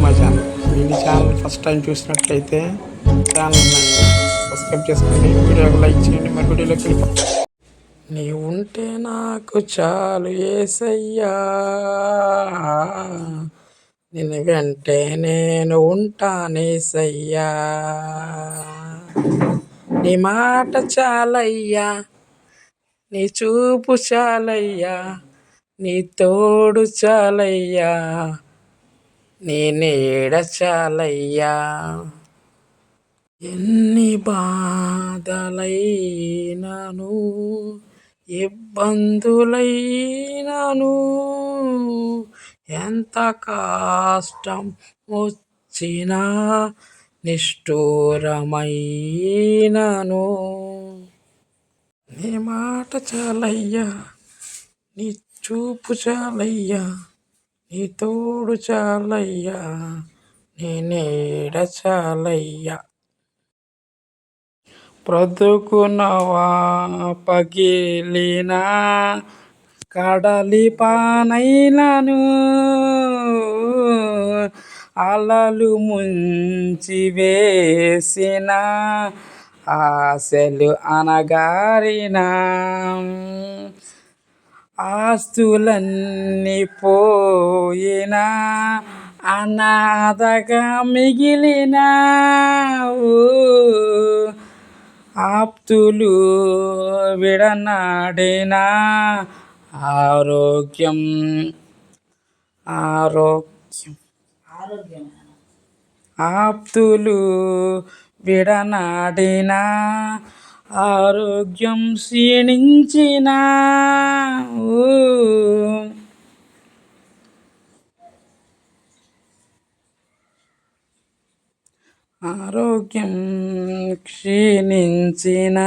మా ఛానల్. మీ channel first time చూసినట్లయితే channel subscribe చేసుకోండి, వీడియోకి లైక్ చేయండి, మరి వీడియోలోకి వెళ్ళిపోతాం. నీ ఉంటే నాకు చాలు యేసయ్యా, నిన్ను వెంటే నేను ఉంటానేసయ్యా, నీ మాట చాలయ్యా, నీ చూపు చాలయ్యా, నీ తోడు చాలయ్యా, నీ నీడ చాలయ్యా. ఎన్ని బాధలైనాను, ఇబ్బందులైనాను, ఎంత కష్టం వచ్చినా నిష్ఠూరమైనాను, నీ మాట చాలయ్యా, నీ చూపు చాలయ్యా, నీ తోడు చాలయ్యా, నీ నీడ చాలయ్యా. బ్రతుకునవా పగిలిన కడలి పానైనను, అలలు ముంచి వేసిన ఆశలు అనగారిన, ఆస్తులన్నీ పోయిన అనాథగా మిగిలిన, ఆప్తులు విడనాడిన ఆరోగ్యం ఆప్తులు విడనాడిన ఆరోగ్యం క్షీణించిన, ఆరోగ్యం క్షీణించిన,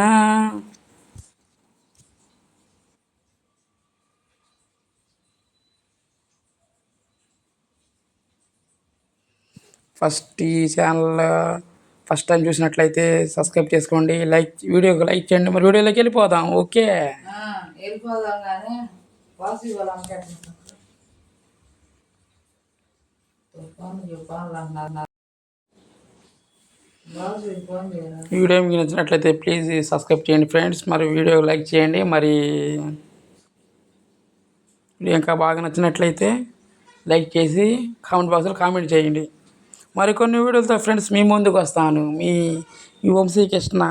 ఈ ఛానల్ ఫస్ట్ టైం చూసినట్లయితే సబ్స్క్రైబ్ చేసుకోండి, వీడియోకి లైక్ చేయండి, మరి వీడియోలోకి వెళ్ళిపోదాం. ఓకే, వెళ్ళిపోదాం. కానీ వీడియో మీకు నచ్చినట్లయితే ప్లీజ్ సబ్స్క్రైబ్ చేయండి ఫ్రెండ్స్, మరి వీడియో లైక్ చేయండి, మరి వీడియో ఇంకా బాగా నచ్చినట్లయితే లైక్ చేసి కామెంట్ బాక్స్లో కామెంట్ చేయండి. మరికొన్ని వీడియోలతో ఫ్రెండ్స్ మీ ముందుకు వస్తాను. మీ వంశీకృష్ణ.